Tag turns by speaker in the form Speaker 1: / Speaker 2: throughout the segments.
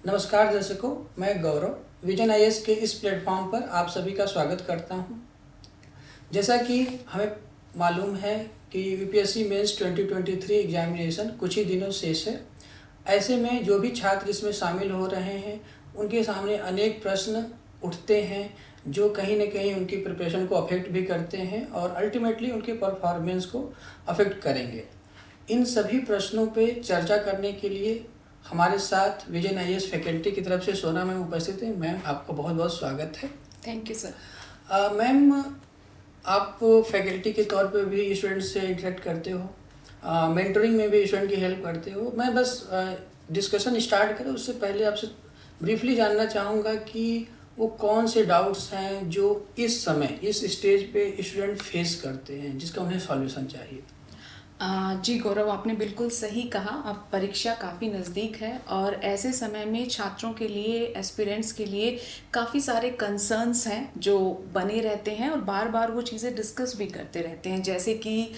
Speaker 1: नमस्कार दर्शकों, मैं गौरव विजन आईएएस के इस प्लेटफॉर्म पर आप सभी का स्वागत करता हूं। जैसा कि हमें मालूम है कि यूपीएससी मेंस 2023 एग्जामिनेशन कुछ ही दिनों शेष है। ऐसे में जो भी छात्र इसमें शामिल हो रहे हैं उनके सामने अनेक प्रश्न उठते हैं जो कहीं न कहीं उनकी प्रिपरेशन को अफेक्ट भी करते हैं और अल्टीमेटली उनके परफॉर्मेंस को अफेक्ट करेंगे। इन सभी प्रश्नों पे चर्चा करने के लिए हमारे साथ विजन आईएएस फैकल्टी की तरफ से सोना मैम उपस्थित है। मैम, आपका बहुत बहुत स्वागत है।
Speaker 2: Thank you sir.
Speaker 1: मैम, आप फैकल्टी के तौर पे भी स्टूडेंट से इंटरेक्ट करते हो, मेंटरिंग में भी स्टूडेंट की हेल्प करते हो। मैं बस डिस्कशन स्टार्ट करें उससे पहले आपसे ब्रीफली जानना चाहूँगा कि वो कौन से डाउट्स हैं जो इस समय इस स्टेज पे स्टूडेंट फेस करते हैं जिसका उन्हें सॉल्यूशन चाहिए।
Speaker 2: जी गौरव, आपने बिल्कुल सही कहा। अब परीक्षा काफ़ी नज़दीक है और ऐसे समय में छात्रों के लिए, एस्पिरेंट्स के लिए काफ़ी सारे कंसर्न्स हैं जो बने रहते हैं और बार बार वो चीज़ें डिस्कस भी करते रहते हैं, जैसे कि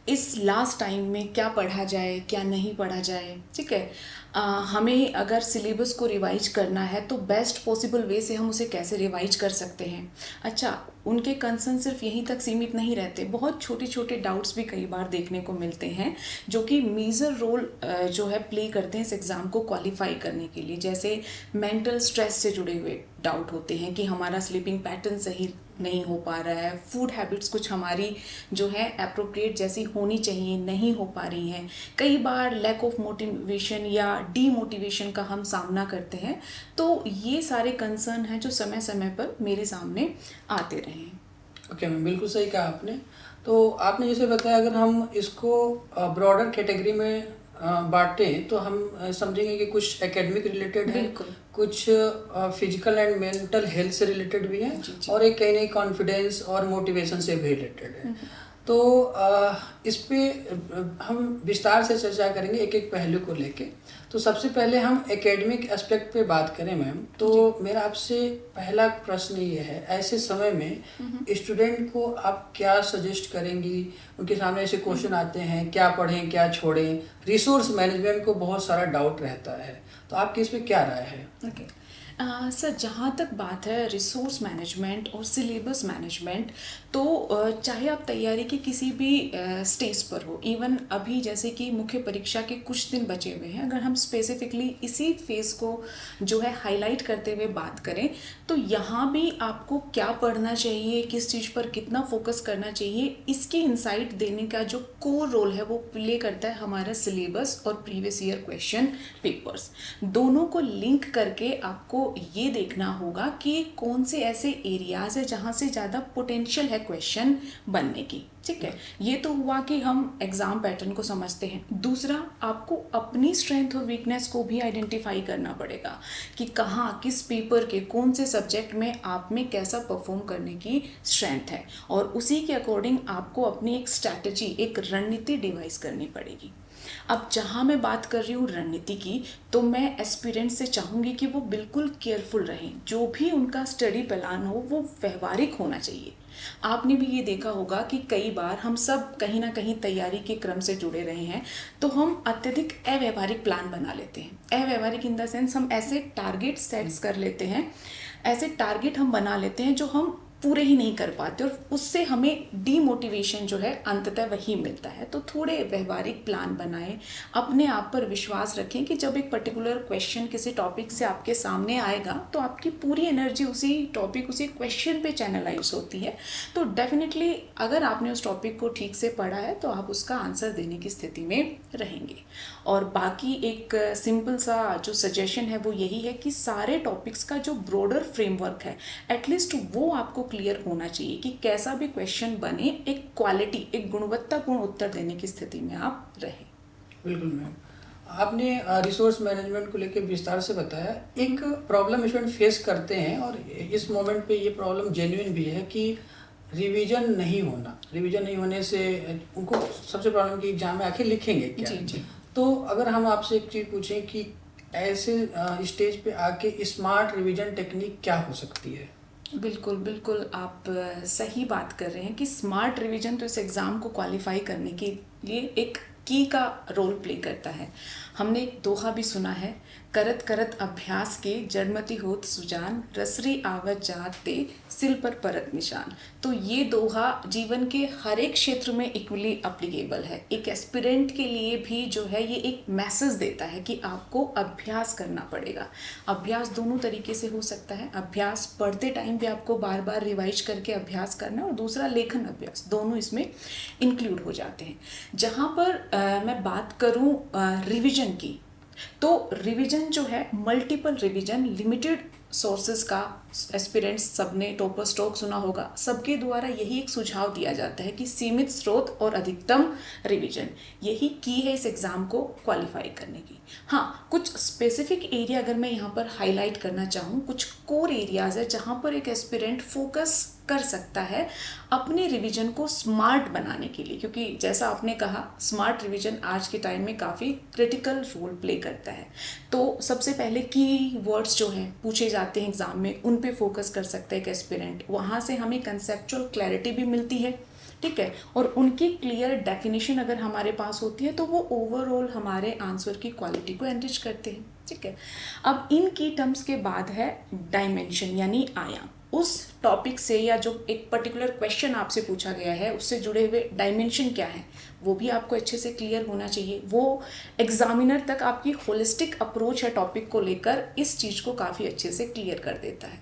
Speaker 2: इस लास्ट टाइम में क्या पढ़ा जाए, क्या नहीं पढ़ा जाए। ठीक है, हमें अगर सिलेबस को रिवाइज करना है तो बेस्ट पॉसिबल वे से हम उसे कैसे रिवाइज कर सकते हैं। अच्छा, उनके कंसर्न सिर्फ यहीं तक सीमित नहीं रहते, बहुत छोटे छोटे डाउट्स भी कई बार देखने को मिलते हैं जो कि मेजर रोल जो है प्ले करते हैं इस एग्ज़ाम को क्वालिफाई करने के लिए। जैसे मेंटल स्ट्रेस से जुड़े हुए डाउट होते हैं कि हमारा स्लीपिंग पैटर्न सही नहीं हो पा रहा है, फूड हैबिट्स कुछ हमारी जो है एप्रोप्रिएट जैसी होनी चाहिए नहीं हो पा रही हैं। कई बार लैक ऑफ मोटिवेशन या डीमोटिवेशन का हम सामना करते हैं। तो ये सारे कंसर्न हैं जो समय समय पर मेरे सामने आते रहे हैं।
Speaker 1: ओके मैम, बिल्कुल सही कहा आपने। तो आपने जैसे बताया, अगर हम इसको ब्रॉडर कैटेगरी में बांटें तो हम समझेंगे कि कुछ एकेडमिक रिलेटेड है, कुछ फिजिकल एंड मेंटल हेल्थ से रिलेटेड भी है और एक कहीं नहीं कॉन्फिडेंस और मोटिवेशन से भी रिलेटेड है। तो इस पे हम विस्तार से चर्चा करेंगे एक एक पहलू को लेके। तो सबसे पहले हम एकेडमिक एस्पेक्ट पे बात करें मैम, तो मेरा आपसे पहला प्रश्न ये है, ऐसे समय में स्टूडेंट को आप क्या सजेस्ट करेंगी? उनके सामने ऐसे क्वेश्चन आते हैं, क्या पढ़ें क्या छोड़ें, रिसोर्स मैनेजमेंट को बहुत सारा डाउट रहता है, तो आपकी इस पे क्या राय है?
Speaker 2: सर, जहाँ तक बात है रिसोर्स मैनेजमेंट और सिलेबस मैनेजमेंट, तो चाहे आप तैयारी के किसी भी स्टेज पर हो, इवन अभी जैसे कि मुख्य परीक्षा के कुछ दिन बचे हुए हैं, अगर हम स्पेसिफिकली इसी फेज़ को जो है हाईलाइट करते हुए बात करें तो यहाँ भी आपको क्या पढ़ना चाहिए, किस चीज़ पर कितना फोकस करना चाहिए, इसकी इंसाइट देने का जो कोर रोल है वो प्ले करता है हमारा सिलेबस और प्रीवियस ईयर क्वेश्चन पेपर्स। दोनों को लिंक करके आपको ये देखना होगा कि कौन से ऐसे एरियाज है जहाँ से ज़्यादा पोटेंशियल है क्वेश्चन बनने की। ठीक है, ये तो हुआ कि हम एग्ज़ाम पैटर्न को समझते हैं। दूसरा, आपको अपनी स्ट्रेंथ और वीकनेस को भी आइडेंटिफाई करना पड़ेगा कि कहाँ, किस पेपर के कौन से सब्जेक्ट में आप में कैसा परफॉर्म करने की स्ट्रेंथ है और उसी के अकॉर्डिंग आपको अपनी एक स्ट्रैटेजी, एक रणनीति डिवाइस करनी पड़ेगी। अब जहाँ मैं बात कर रही हूँ रणनीति की, तो मैं एस्पिरेंट से चाहूँगी कि वो बिल्कुल केयरफुल रहें। जो भी उनका स्टडी प्लान हो वो व्यवहारिक होना चाहिए। आपने भी ये देखा होगा कि कई बार हम सब कहीं ना कहीं तैयारी के क्रम से जुड़े रहे हैं तो हम अत्यधिक अव्यवहारिक प्लान बना लेते हैं। अव्यवहारिक इन द सेंस हम ऐसे टारगेट सेट्स कर लेते हैं, ऐसे टारगेट हम बना लेते हैं जो हम पूरे ही नहीं कर पाते और उससे हमें डीमोटिवेशन जो है अंततः वही मिलता है। तो थोड़े व्यवहारिक प्लान बनाएं, अपने आप पर विश्वास रखें कि जब एक पर्टिकुलर क्वेश्चन किसी टॉपिक से आपके सामने आएगा तो आपकी पूरी एनर्जी उसी टॉपिक, उसी क्वेश्चन पे चैनलाइज होती है। तो डेफिनेटली अगर आपने उस टॉपिक को ठीक से पढ़ा है तो आप उसका आंसर देने की स्थिति में रहेंगे। और बाकी एक सिंपल सा जो सजेशन है वो यही है कि सारे टॉपिक्स का जो ब्रॉडर फ्रेमवर्क है एटलीस्ट वो आपको क्लियर होना चाहिए कि कैसा भी क्वेश्चन बने एक क्वालिटी, एक गुणवत्तापूर्ण उत्तर देने की स्थिति में आप रहें।
Speaker 1: बिल्कुल मैम, आपने रिसोर्स मैनेजमेंट को लेकर विस्तार से बताया। एक प्रॉब्लम स्टूडेंट फेस करते हैं और इस मोमेंट पे ये प्रॉब्लम जेन्युइन भी है कि रिवीजन नहीं होना। रिवीजन नहीं होने से उनको सबसे प्रॉब्लम की एग्जाम में आखिर लिखेंगे क्या।
Speaker 2: जी।
Speaker 1: तो अगर हम आपसे एक चीज़ पूछें कि ऐसे स्टेज पे आके स्मार्ट रिवीजन टेक्निक क्या हो सकती है?
Speaker 2: बिल्कुल, बिल्कुल आप सही बात कर रहे हैं कि स्मार्ट रिवीजन तो इस एग्ज़ाम को क्वालिफ़ाई करने के लिए एक की का रोल प्ले करता है। हमने एक दोहा भी सुना है, करत करत अभ्यास के जड़मति होत सुजान, रसरी आवत जात ते सिल पर परत निशान। तो ये दोहा जीवन के हर एक क्षेत्र में इक्वली अप्लीकेबल है। एक एस्पिरेंट के लिए भी जो है ये एक मैसेज देता है कि आपको अभ्यास करना पड़ेगा। अभ्यास दोनों तरीके से हो सकता है। अभ्यास पढ़ते टाइम भी आपको बार बार रिवाइज करके अभ्यास करना, और दूसरा लेखन अभ्यास, दोनों इसमें इंक्लूड हो जाते हैं। जहाँ पर मैं बात करूँ रिवीजन की, तो रिवीजन जो है मल्टीपल रिवीजन, लिमिटेड सोर्सेज का एस्पिरेंट्स सबने टोपर स्ट्रोक सुना होगा, सबके द्वारा यही एक सुझाव दिया जाता है कि सीमित स्रोत और अधिकतम रिवीजन, यही की है इस एग्ज़ाम को क्वालिफाई करने की। हाँ, कुछ स्पेसिफिक एरिया अगर मैं यहाँ पर हाईलाइट करना चाहूँ, कुछ कोर एरियाज़ है जहाँ पर एक एस्पिरेंट फोकस कर सकता है अपने रिवीजन को स्मार्ट बनाने के लिए, क्योंकि जैसा आपने कहा स्मार्ट रिवीजन आज के टाइम में काफ़ी क्रिटिकल रोल प्ले करता है। तो सबसे पहले की वर्ड्स जो हैं पूछे जाते हैं एग्ज़ाम में, उन पे फोकस कर सकता है एक एस्पिरेंट। वहाँ से हमें कंसेप्चुअल क्लैरिटी भी मिलती है, ठीक है, और उनकी क्लियर डेफिनेशन अगर हमारे पास होती है तो वो ओवरऑल हमारे आंसर की क्वालिटी को एनरिच करते हैं, ठीक है। अब इन की टर्म्स के बाद है डायमेंशन यानी आयाम। उस टॉपिक से या जो एक पर्टिकुलर क्वेश्चन आपसे पूछा गया है उससे जुड़े हुए डायमेंशन क्या है वो भी आपको अच्छे से क्लियर होना चाहिए। वो एग्जामिनर तक आपकी होलिस्टिक अप्रोच है टॉपिक को लेकर, इस चीज़ को काफ़ी अच्छे से क्लियर कर देता है।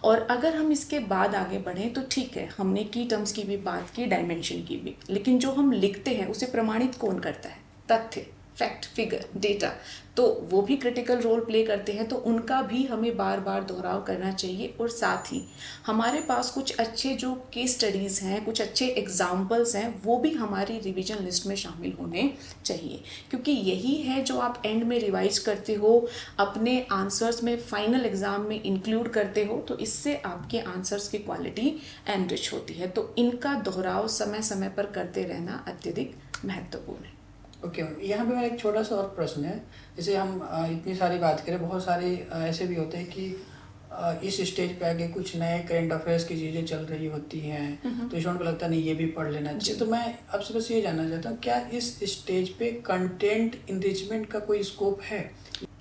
Speaker 2: और अगर हम इसके बाद आगे बढ़ें तो ठीक है, हमने की टर्म्स की भी बात की, डायमेंशन की भी, लेकिन जो हम लिखते हैं उसे प्रमाणित कौन करता है? तथ्य, फैक्ट, फिगर, डेटा, तो वो भी क्रिटिकल रोल प्ले करते हैं, तो उनका भी हमें बार बार दोहराव करना चाहिए। और साथ ही हमारे पास कुछ अच्छे जो केस स्टडीज़ हैं, कुछ अच्छे एग्जाम्पल्स हैं, वो भी हमारी रिवीजन लिस्ट में शामिल होने चाहिए, क्योंकि यही है जो आप एंड में रिवाइज करते हो, अपने आंसर्स में फाइनल एग्ज़ाम में इंक्लूड करते हो, तो इससे आपके आंसर्स की क्वालिटी एनरिच होती है। तो इनका दोहराव समय समय पर करते रहना अत्यधिक महत्वपूर्ण है।
Speaker 1: ओके मैम, यहाँ पे मेरा एक छोटा सा और प्रश्न है। जैसे हम इतनी सारी बात करें, बहुत सारे ऐसे भी होते हैं कि इस स्टेज पे आके कुछ नए करंट अफेयर्स की चीज़ें चल रही होती हैं, तो स्टूडेंट को लगता नहीं ये भी पढ़ लेना चाहिए। तो मैं आपसे बस ये जानना चाहता हूँ, क्या इस स्टेज पे कंटेंट इनरिचमेंट का कोई स्कोप है?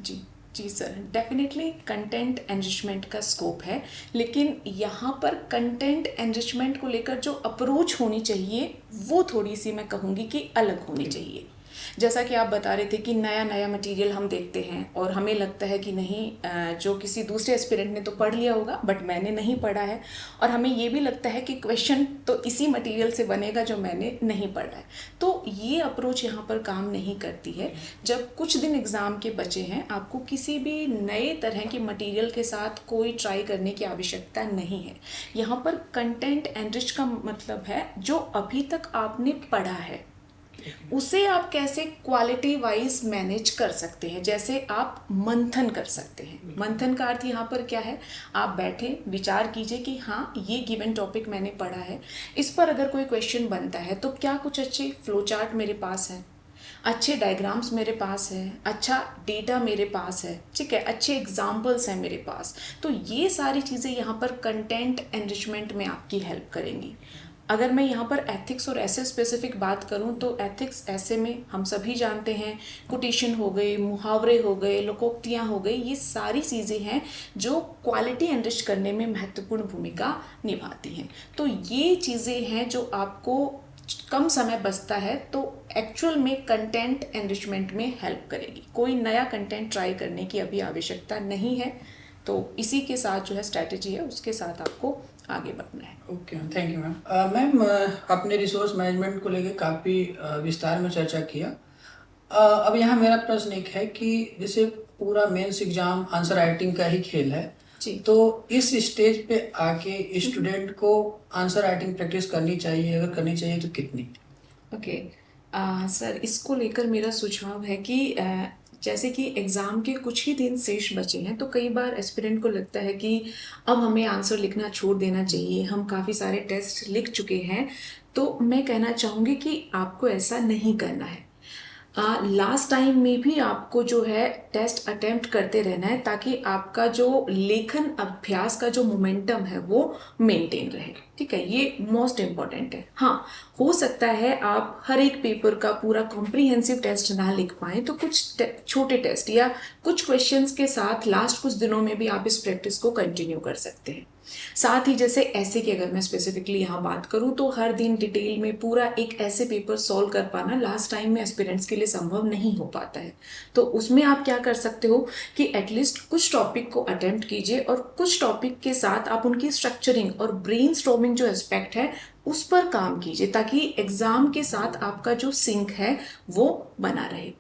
Speaker 2: जी सर, डेफिनेटली कंटेंट एनरिचमेंट का स्कोप है, लेकिन यहाँ पर कंटेंट एनरिचमेंट को लेकर जो अप्रोच होनी चाहिए वो थोड़ी सी मैं कहूँगी कि अलग होनी चाहिए। जैसा कि आप बता रहे थे कि नया नया मटेरियल हम देखते हैं और हमें लगता है कि नहीं, जो किसी दूसरे एस्पिरेंट ने तो पढ़ लिया होगा बट मैंने नहीं पढ़ा है, और हमें ये भी लगता है कि क्वेश्चन तो इसी मटेरियल से बनेगा जो मैंने नहीं पढ़ा है। तो ये अप्रोच यहाँ पर काम नहीं करती है। जब कुछ दिन एग्ज़ाम के बचे हैं, आपको किसी भी नए तरह के मटेरियल के साथ कोई ट्राई करने की आवश्यकता नहीं है। यहाँ पर कंटेंट एनरिच का मतलब है जो अभी तक आपने पढ़ा है उसे आप कैसे क्वालिटी वाइज मैनेज कर सकते हैं। जैसे आप मंथन कर सकते हैं। मंथन का अर्थ यहाँ पर क्या है? आप बैठे विचार कीजिए कि हाँ, ये गिवन टॉपिक मैंने पढ़ा है, इस पर अगर कोई क्वेश्चन बनता है तो क्या कुछ अच्छे फ्लो चार्ट मेरे पास है, अच्छे डायग्राम्स मेरे पास है, अच्छा डेटा मेरे पास है, ठीक है, अच्छे एग्जाम्पल्स हैं मेरे पास। तो ये सारी चीज़ें यहाँ पर कंटेंट एनरिचमेंट में आपकी हेल्प करेंगी। अगर मैं यहाँ पर एथिक्स और ऐसे स्पेसिफिक बात करूँ तो एथिक्स ऐसे में हम सभी जानते हैं, कोटेशन हो गए, मुहावरे हो गए, लोकोक्तियाँ हो गई, ये सारी चीज़ें हैं जो क्वालिटी एनरिच करने में महत्वपूर्ण भूमिका निभाती हैं। तो ये चीज़ें हैं जो आपको कम समय बचता है तो एक्चुअल में कंटेंट एनरिचमेंट में हेल्प करेगी। कोई नया कंटेंट ट्राई करने की अभी आवश्यकता नहीं है। तो इसी के साथ जो है स्ट्रैटेजी है उसके साथ आपको आगे बढ़ना है।
Speaker 1: Okay, thank you ma'am. Ma'am, आपने रिसोर्स मैनेजमेंट को लेकर काफ़ी विस्तार में चर्चा किया। अब यहाँ मेरा प्रश्न एक है कि जैसे पूरा मेंस एग्जाम आंसर राइटिंग का ही खेल है
Speaker 2: जी,
Speaker 1: तो इस स्टेज पे आके स्टूडेंट को आंसर राइटिंग प्रैक्टिस करनी चाहिए? अगर करनी चाहिए तो कितनी?
Speaker 2: ओके सर, इसको लेकर मेरा सुझाव है कि जैसे कि एग्ज़ाम के कुछ ही दिन शेष बचे हैं, तो कई बार एस्पिरेंट को लगता है कि अब हमें आंसर लिखना छोड़ देना चाहिए, हम काफ़ी सारे टेस्ट लिख चुके हैं। तो मैं कहना चाहूँगी कि आपको ऐसा नहीं करना है। लास्ट टाइम में भी आपको जो है टेस्ट अटेम्प्ट करते रहना है, ताकि आपका जो लेखन अभ्यास का जो मोमेंटम है वो मेंटेन रहे। ठीक है, ये मोस्ट इम्पॉर्टेंट है। हाँ, हो सकता है आप हर एक पेपर का पूरा कॉम्प्रिहेंसिव टेस्ट ना लिख पाए, तो कुछ छोटे टेस्ट या कुछ क्वेश्चंस के साथ लास्ट कुछ दिनों में भी आप इस प्रैक्टिस को कंटिन्यू कर सकते हैं। साथ ही जैसे ऐसे की अगर मैं स्पेसिफिकली यहाँ बात करूँ, तो हर दिन डिटेल में पूरा एक ऐसे पेपर सॉल्व कर पाना लास्ट टाइम में एस्पिरेंट्स के लिए संभव नहीं हो पाता है। तो उसमें आप क्या कर सकते हो कि एटलीस्ट कुछ टॉपिक को अटेम्प्ट कीजिए, और कुछ टॉपिक के साथ आप उनकी स्ट्रक्चरिंग और ब्रेन स्टॉर्मिंग जो एस्पेक्ट है उस पर काम कीजिए, ताकि एग्जाम के साथ आपका जो सिंक है वो बना रहे।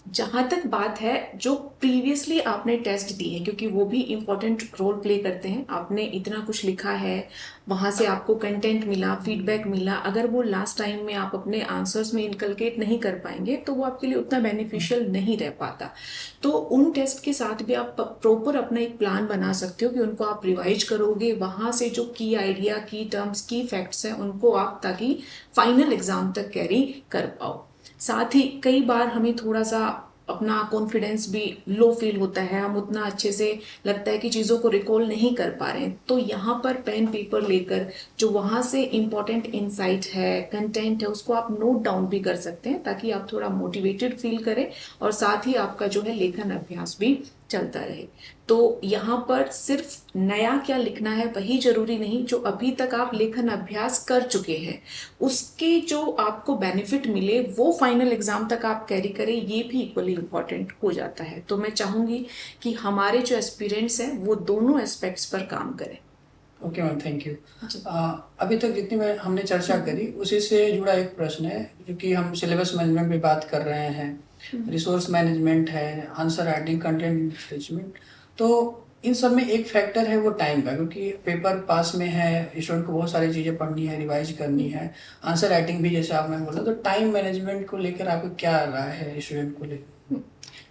Speaker 2: जहाँ तक बात है जो प्रीवियसली आपने टेस्ट दिए, क्योंकि वो भी इम्पोर्टेंट रोल प्ले करते हैं। आपने इतना कुछ लिखा है, वहाँ से आपको कंटेंट मिला, फीडबैक मिला, अगर वो लास्ट टाइम में आप अपने आंसर्स में इनकलकेट नहीं कर पाएंगे तो वो आपके लिए उतना बेनिफिशियल नहीं रह पाता। तो उन टेस्ट के साथ भी आप प्रॉपर अपना एक प्लान बना सकते हो कि उनको आप रिवाइज करोगे, वहाँ से जो की आइडिया, की टर्म्स, की फैक्ट्स हैं उनको आप ताकि फाइनल एग्जाम तक कैरी कर पाओ। साथ ही कई बार हमें थोड़ा सा अपना कॉन्फिडेंस भी लो फील होता है, हम उतना अच्छे से लगता है कि चीज़ों को रिकॉल नहीं कर पा रहे हैं। तो यहाँ पर पेन पेपर लेकर जो वहाँ से इम्पोर्टेंट इंसाइट है, कंटेंट है, उसको आप नोट डाउन भी कर सकते हैं, ताकि आप थोड़ा मोटिवेटेड फील करें और साथ ही आपका जो है लेखन अभ्यास भी चलता रहे। तो यहाँ पर सिर्फ नया क्या लिखना है वही जरूरी नहीं, जो अभी तक आप लेखन अभ्यास कर चुके हैं उसके जो आपको बेनिफिट मिले वो फाइनल एग्जाम तक आप कैरी करें, ये भी इक्वली इम्पोर्टेंट हो जाता है। तो मैं चाहूंगी कि हमारे जो एस्पिरेंट्स हैं वो दोनों एस्पेक्ट्स पर काम करें।
Speaker 1: Okay ma'am, thank you. अभी तक जितनी में हमने चर्चा करी उसी से जुड़ा एक प्रश्न है, क्योंकि हम सिलेबस मैनेजमेंट पे बात कर रहे हैं, रिसोर्स मैनेजमेंट है, आंसर राइटिंग, कंटेंट मैनेजमेंट, तो इन सब में एक फैक्टर है वो टाइम का, क्योंकि पेपर पास में है, स्टूडेंट को बहुत सारी चीज़ें पढ़नी है, रिवाइज करनी है, आंसर राइटिंग भी जैसे आपने बोला। तो टाइम मैनेजमेंट को लेकर आपको क्या राय है स्टूडेंट को लेकर?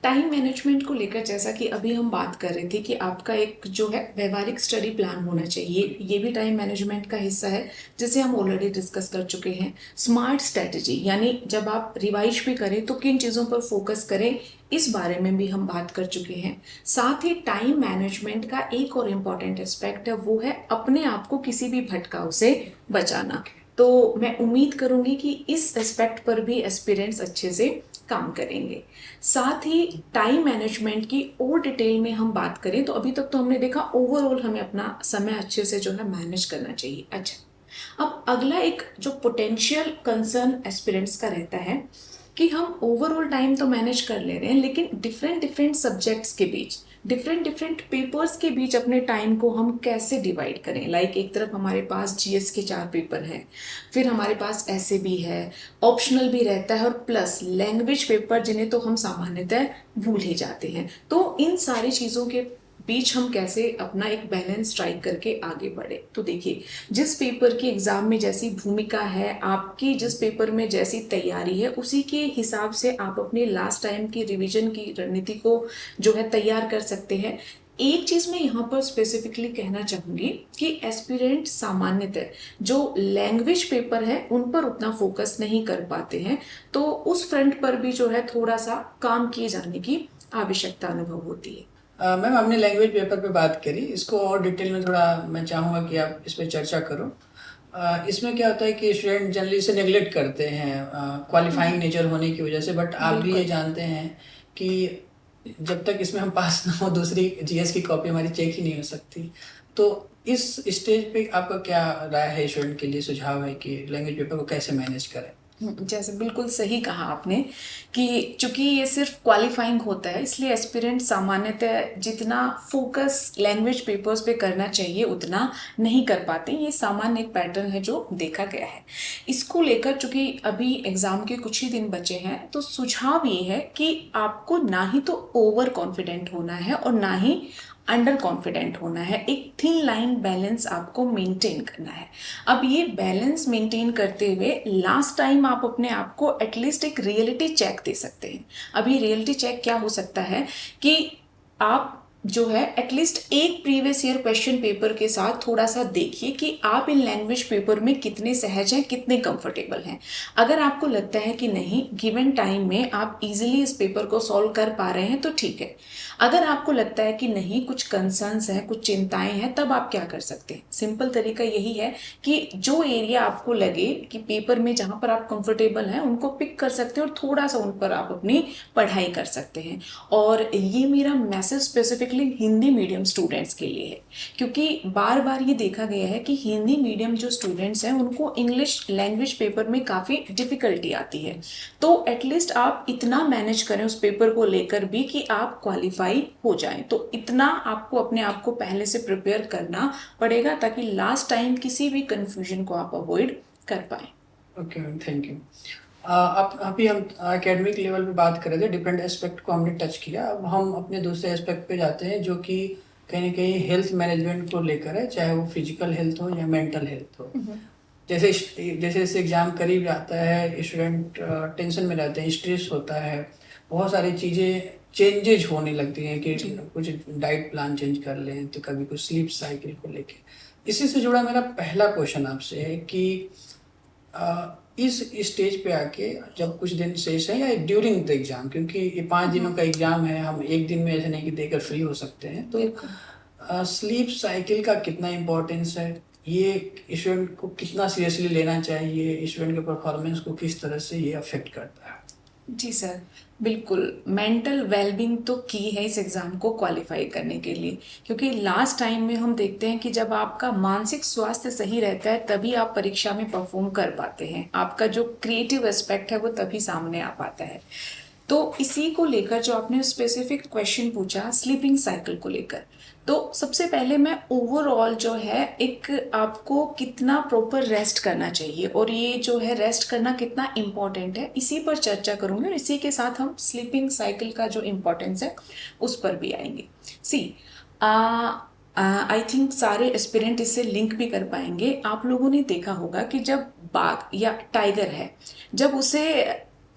Speaker 2: टाइम मैनेजमेंट को लेकर जैसा कि अभी हम बात कर रहे थे कि आपका एक जो है व्यवहारिक स्टडी प्लान होना चाहिए, ये भी टाइम मैनेजमेंट का हिस्सा है, जिसे हम ऑलरेडी डिस्कस कर चुके हैं। स्मार्ट स्ट्रेटजी, यानी जब आप रिवाइज भी करें तो किन चीज़ों पर फोकस करें, इस बारे में भी हम बात कर चुके हैं। साथ ही टाइम मैनेजमेंट का एक और इम्पॉर्टेंट एस्पेक्ट है, वो है अपने आप को किसी भी भटकाव से बचाना। तो मैं उम्मीद करूंगी कि इस एस्पेक्ट पर भी एस्पिरेंट्स अच्छे से काम करेंगे। साथ ही टाइम मैनेजमेंट की और डिटेल में हम बात करें तो अभी तक तो हमने देखा ओवरऑल हमें अपना समय अच्छे से जो है मैनेज करना चाहिए। अच्छा, अब अगला एक जो पोटेंशियल कंसर्न एस्पिरेंट्स का रहता है कि हम ओवरऑल टाइम तो मैनेज कर ले रहे हैं, लेकिन डिफरेंट सब्जेक्ट्स के बीच, डिफरेंट पेपर्स के बीच अपने टाइम को हम कैसे डिवाइड करें। लाइक एक तरफ हमारे पास जीएस के 4 पेपर हैं, फिर हमारे पास ऐसे भी है, ऑप्शनल भी रहता है, और प्लस लैंग्वेज पेपर जिन्हें तो हम सामान्यतः भूल ही जाते हैं। तो इन सारी चीज़ों के बीच हम कैसे अपना एक बैलेंस स्ट्राइक करके आगे बढ़े। तो देखिए, जिस पेपर की एग्जाम में जैसी भूमिका है आपकी, जिस पेपर में जैसी तैयारी है, उसी के हिसाब से आप अपने लास्ट टाइम की रिवीजन की रणनीति को जो है तैयार कर सकते हैं। एक चीज मैं यहाँ पर स्पेसिफिकली कहना चाहूंगी कि एस्पिरेंट सामान्यतः जो लैंग्वेज पेपर है उन पर उतना फोकस नहीं कर पाते हैं, तो उस फ्रंट पर भी जो है थोड़ा सा काम किए जाने की आवश्यकता अनुभव होती है।
Speaker 1: मैम, आपने लैंग्वेज पेपर पे बात करी, इसको और डिटेल में थोड़ा मैं चाहूँगा कि आप इस पर चर्चा करो। इसमें क्या होता है कि स्टूडेंट जनरली इसे नेग्लेक्ट करते हैं क्वालिफाइंग नेचर होने की वजह से, बट आप भी ये जानते हैं कि जब तक इसमें हम पास ना हो दूसरी जीएस की कॉपी हमारी चेक ही नहीं हो सकती। तो इस स्टेज पे आपका क्या राय है, स्टूडेंट के लिए सुझाव है कि लैंग्वेज पेपर को कैसे मैनेज करें?
Speaker 2: जैसे बिल्कुल सही कहा आपने कि चूंकि ये सिर्फ क्वालिफाइंग होता है, इसलिए एस्पिरेंट सामान्यतः जितना फोकस लैंग्वेज पेपर्स पे करना चाहिए उतना नहीं कर पाते। ये सामान्य एक पैटर्न है जो देखा गया है। इसको लेकर चूंकि अभी एग्जाम के कुछ ही दिन बचे हैं, तो सुझाव ये है कि आपको ना ही तो ओवर कॉन्फिडेंट होना है और ना ही अंडर कॉन्फिडेंट होना है। एक थिन लाइन बैलेंस आपको मेंटेन करना है। अब ये बैलेंस मेंटेन करते हुए लास्ट टाइम आप अपने आप को एटलीस्ट एक रियलिटी चेक दे सकते हैं। अब ये रियलिटी चेक क्या हो सकता है कि आप जो है एटलीस्ट एक प्रीवियस ईयर क्वेश्चन पेपर के साथ थोड़ा सा देखिए कि आप इन लैंग्वेज पेपर में कितने सहज हैं, कितने कंफर्टेबल हैं। अगर आपको लगता है कि नहीं, गिवन टाइम में आप इजीली इस पेपर को सॉल्व कर पा रहे हैं तो ठीक है। अगर आपको लगता है कि नहीं, कुछ कंसर्न्स हैं, कुछ चिंताएं हैं, तब आप क्या कर सकते हैं? सिंपल तरीका यही है कि जो एरिया आपको लगे कि पेपर में जहां पर आप कंफर्टेबल हैं उनको पिक कर सकते हैं और थोड़ा सा उन पर आप अपनी पढ़ाई कर सकते हैं। और ये मेरा message specifically Hindi medium students के लिए है, क्योंकि बार बार ये देखा गया है कि हिंदी मीडियम जो स्टूडेंट्स हैं उनको इंग्लिश लैंग्वेज पेपर में काफ़ी डिफिकल्टी आती है। तो एटलीस्ट आप इतना मैनेज करें उस पेपर को लेकर भी कि आप क्वालिफाई हो जाएं। तो इतना आपको अपने आप को पहले से प्रिपेयर करना पड़ेगा ताकि लास्ट टाइम किसी भी कंफ्यूजन को आप अवॉइड कर पाएं।
Speaker 1: Okay ma'am, thank you. अब अभी हम एकेडमिक लेवल पे बात कर रहे थे, डिफरेंट एस्पेक्ट को हमने टच किया। अब हम अपने दूसरे एस्पेक्ट पे जाते हैं जो कि कहीं ना कहीं हेल्थ मैनेजमेंट को लेकर है, चाहे वो फिजिकल हेल्थ हो या मेंटल हेल्थ हो। जैसे जैसे एग्ज़ाम करीब आता है, स्टूडेंट टेंशन में रहते हैं, स्ट्रेस होता है, बहुत सारी चीज़ें चेंजेज होने लगती हैं कि कुछ डाइट प्लान चेंज कर लें, तो कभी कुछ स्लीप साइकिल को लेके। इसी से जुड़ा मेरा पहला क्वेश्चन आपसे है कि इस स्टेज पे आके जब कुछ दिन शेष है या ड्यूरिंग द एग्ज़ाम, क्योंकि ये 5 दिनों का एग्ज़ाम है, हम एक दिन में ऐसे नहीं कि देकर फ्री हो सकते हैं, तो स्लीप साइकिल का कितना इम्पोर्टेंस है, ये स्टूडेंट को कितना सीरियसली लेना चाहिए, स्टूडेंट के परफॉर्मेंस को किस तरह से ये अफेक्ट करता है?
Speaker 2: जी सर, बिल्कुल। मेंटल वेलबींग तो की है इस एग्ज़ाम को क्वालिफाई करने के लिए, क्योंकि लास्ट टाइम में हम देखते हैं कि जब आपका मानसिक स्वास्थ्य सही रहता है तभी आप परीक्षा में परफॉर्म कर पाते हैं। आपका जो क्रिएटिव एस्पेक्ट है वो तभी सामने आ पाता है। तो इसी को लेकर जो आपने स्पेसिफिक क्वेश्चन पूछा स्लीपिंग साइकिल को लेकर, तो सबसे पहले मैं ओवरऑल जो है एक आपको कितना प्रॉपर रेस्ट करना चाहिए और ये जो है रेस्ट करना कितना इम्पॉर्टेंट है, इसी पर चर्चा करूंगी और इसी के साथ हम स्लीपिंग साइकिल का जो इम्पोर्टेंस है उस पर भी आएंगे। सी आई थिंक सारे एस्पिरेंट इससे लिंक भी कर पाएंगे। आप लोगों ने देखा होगा कि जब बाघ या टाइगर है, जब उसे